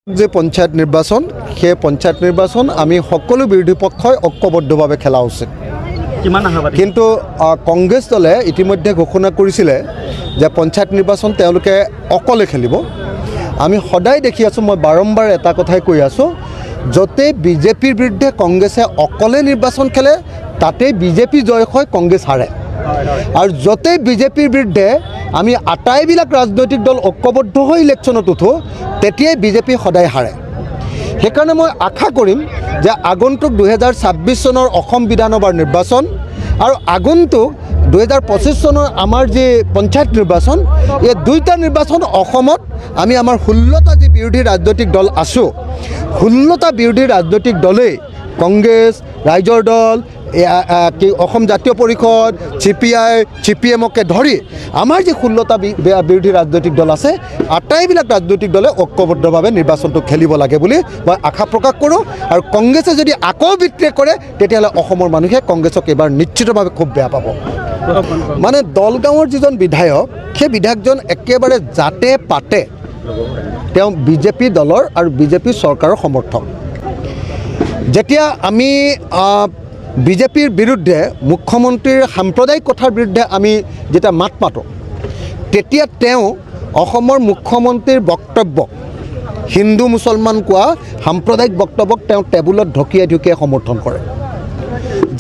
যে পঞ্চায়েত নিৰ্বাচন সেই পঞ্চায়েত নিৰ্বাচন আমি সকলো বিৰোধী পক্ষই ঐক্যবদ্ধভাৱে খেলা উচিত। কিন্তু কংগ্ৰেছ দলে ইতিমধ্যে ঘোষণা কৰিছিলে যে পঞ্চায়েত নিৰ্বাচন তেওঁলোকে অকলে খেলিব। আমি সদায় দেখি আছোঁ, মই বাৰম্বাৰ এটা কথাই কৈ আছোঁ, য'তে বিজেপিৰ বিৰুদ্ধে কংগ্ৰেছে অকলে নিৰ্বাচন খেলে তাতেই বিজেপি জয় হয়, কংগ্ৰেছ হাৰে। আৰু য'তে বিজেপিৰ বিৰুদ্ধে আমি আটাইবিলাক ৰাজনৈতিক দল ঐক্যবদ্ধ হৈ ইলেকশ্যনত উঠোঁ তেতিয়াই বিজেপি সদায় হাৰে। সেইকাৰণে মই আশা কৰিম যে আগন্তুক 2026 চনৰ অসম বিধানসভাৰ নিৰ্বাচন আৰু আগন্তুক 2025 চনৰ আমাৰ যি পঞ্চায়ত নিৰ্বাচন, এই দুইটা নিৰ্বাচন অসমত আমি আমাৰ 16টা যি বিৰোধী ৰাজনৈতিক দল আছোঁ, 16টা বিৰোধী ৰাজনৈতিক দলেই কংগ্ৰেছ, ৰাইজৰ দল, অসম জাতীয় পৰিষদ, CPI, CPMকে ধৰি আমাৰ যি 16টা বিৰোধী ৰাজনৈতিক দল আছে, আটাইবিলাক ৰাজনৈতিক দলে ঐক্যবদ্ধভাৱে নিৰ্বাচনটো খেলিব লাগে বুলি মই আশা প্ৰকাশ কৰোঁ। আৰু কংগ্ৰেছে যদি আকৌ বিদ্ৰোহ কৰে তেতিয়াহ'লে অসমৰ মানুহে কংগ্ৰেছক এইবাৰ নিশ্চিতভাৱে খুব বেয়া পাব। মানে দলগাঁৱৰ যিজন বিধায়ক, সেই বিধায়কজন একেবাৰে জাতে পাতে তেওঁ বিজেপি দলৰ আৰু বিজেপি চৰকাৰৰ সমৰ্থক। যেতিয়া আমি বিজেপিৰ বিৰুদ্ধে মুখ্যমন্ত্ৰীৰ সাম্প্ৰদায়িক কথাৰ বিৰুদ্ধে আমি যেতিয়া মাত মাতোঁ, তেতিয়া তেওঁ অসমৰ মুখ্যমন্ত্ৰীৰ বক্তব্য, হিন্দু মুছলমান কোৱা সাম্প্ৰদায়িক বক্তব্যক তেওঁ টেবুলত ঢকিয়াই ঢকিয়াই সমৰ্থন কৰে।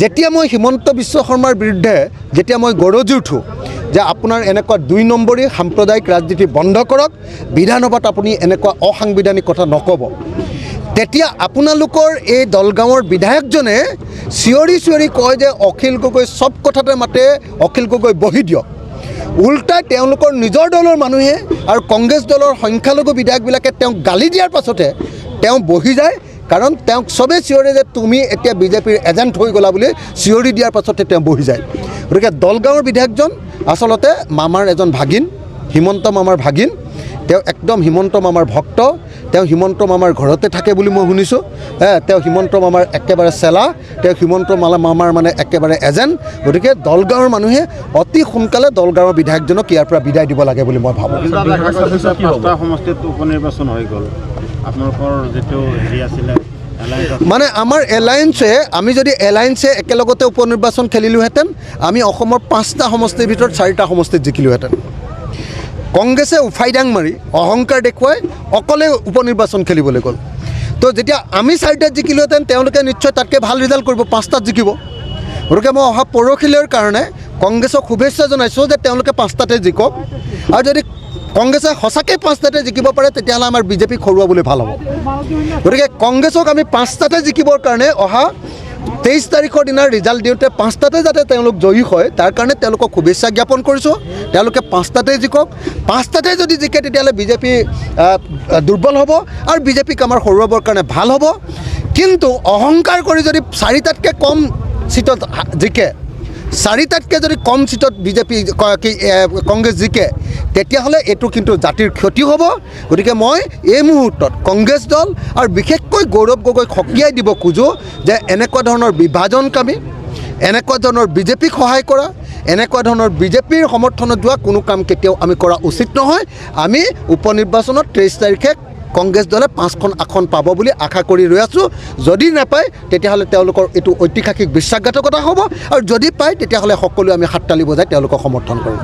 যেতিয়া মই হিমন্ত বিশ্ব শৰ্মাৰ বিৰুদ্ধে যেতিয়া মই গৰজি উঠোঁ যে আপোনাৰ এনেকুৱা 2 নম্বৰী সাম্প্ৰদায়িক ৰাজনীতি বন্ধ কৰক, বিধানসভাত আপুনি এনেকুৱা অসাংবিধানিক কথা নক'ব, তেতিয়া আপোনালোকৰ এই দলগাঁৱৰ বিধায়কজনে চিঞৰি চিঞৰি কয় যে অখিল গগৈ চব কথাতে মাতে, অখিল গগৈ বহি দিয়ক। উল্টাই তেওঁলোকৰ নিজৰ দলৰ মানুহে আৰু কংগ্ৰেছ দলৰ সংখ্যালঘু বিধায়কবিলাকে তেওঁক গালি দিয়াৰ পাছতে তেওঁ বহি যায়, কাৰণ তেওঁক চবেই চিঞৰে যে তুমি এতিয়া বিজেপিৰ এজেণ্ট হৈ গ'লা বুলি চিঞৰি দিয়াৰ পাছতে তেওঁ বহি যায়। গতিকে দলগাঁৱৰ বিধায়কজন আচলতে মামাৰ এজন ভাগিন, হিমন্ত মামাৰ ভাগিন। তেওঁ একদম হিমন্ত মামাৰ ভক্ত, তেওঁ হিমন্ত মামাৰ ঘৰতে থাকে বুলি মই শুনিছোঁ। তেওঁ হিমন্ত মামাৰ একেবাৰে চেলা, তেওঁ হিমন্ত মামাৰ মানে একেবাৰে এজেণ্ট। গতিকে দলগাঁৱৰ মানুহে অতি সোনকালে দলগাঁৱৰ বিধায়কজনক ইয়াৰ পৰা বিদায় দিব লাগে বুলি মই ভাবোঁ। সমষ্টিত উপনিৰ্বাচন হৈ গ'ল, আপোনালোকৰ যিটো হেৰি আছিলে মানে আমাৰ এলায়েন্সে, আমি যদি এলায়েন্সে একেলগতে উপনিৰ্বাচন খেলিলোহেঁতেন আমি অসমৰ 5টা সমষ্টিৰ ভিতৰত 4টা সমষ্টিত জিকিলোহেঁতেন। কংগ্ৰেছে উফাইদাং মাৰি অহংকাৰ দেখুৱাই অকলে উপনিৰ্বাচন খেলিবলৈ গ'ল। তো যেতিয়া আমি 4টাত জিকিলোহেঁতেন তেওঁলোকে নিশ্চয় তাতকৈ ভাল ৰিজাল্ট কৰিব, 5টাত জিকিব। গতিকে মই অহা পৰহিলৈৰ কাৰণে কংগ্ৰেছক শুভেচ্ছা জনাইছোঁ যে তেওঁলোকে 5টাতে জিকক। আৰু যদি কংগ্ৰেছে সঁচাকৈ 5টাতে জিকিব পাৰে তেতিয়াহ'লে আমাৰ বিজেপিক হৰুৱাবলৈ ভাল হ'ব। গতিকে কংগ্ৰেছক আমি 5টাতে জিকিবৰ কাৰণে অহা 23 তাৰিখৰ দিনা ৰিজাল্ট দিওঁতে 5টাতে যাতে তেওঁলোক জয়ী হয় তাৰ কাৰণে তেওঁলোকক শুভেচ্ছা জ্ঞাপন কৰিছোঁ। তেওঁলোকে 5টাতে জিকক। 5টাতে যদি জিকে তেতিয়াহ'লে বিজেপি দুৰ্বল হ'ব আৰু বিজেপিক আমাৰ হৰুৱাবৰ কাৰণে ভাল হ'ব। কিন্তু অহংকাৰ কৰি যদি 4টাতকৈ কম চিটত জিকে, 4টাতকৈ যদি কম চিটত বিজেপি কংগ্ৰেছ জিকে তেতিয়াহ'লে এইটো কিন্তু জাতিৰ ক্ষতি হ'ব। গতিকে মই এই মুহূৰ্তত কংগ্ৰেছ দল আৰু বিশেষকৈ গৌৰৱ গগৈক সকীয়াই দিব খোজোঁ যে এনেকুৱা ধৰণৰ বিভাজনকামী, এনেকুৱা ধৰণৰ বিজেপিক সহায় কৰা, এনেকুৱা ধৰণৰ বিজেপিৰ সমৰ্থনত যোৱা কোনো কাম কেতিয়াও আমি কৰা উচিত নহয়। আমি উপনিৰ্বাচনত 23 তাৰিখে কংগ্ৰেছ দলে 5খন আসন পাব বুলি আশা কৰি ৰৈ আছোঁ। যদি নাপায় তেতিয়াহ'লে তেওঁলোকৰ এইটো ঐতিহাসিক বিশ্বাসঘাতকতা হ'ব, আৰু যদি পায় তেতিয়াহ'লে সকলোৱে আমি হাততালি বজাই তেওঁলোকক সমৰ্থন কৰিম।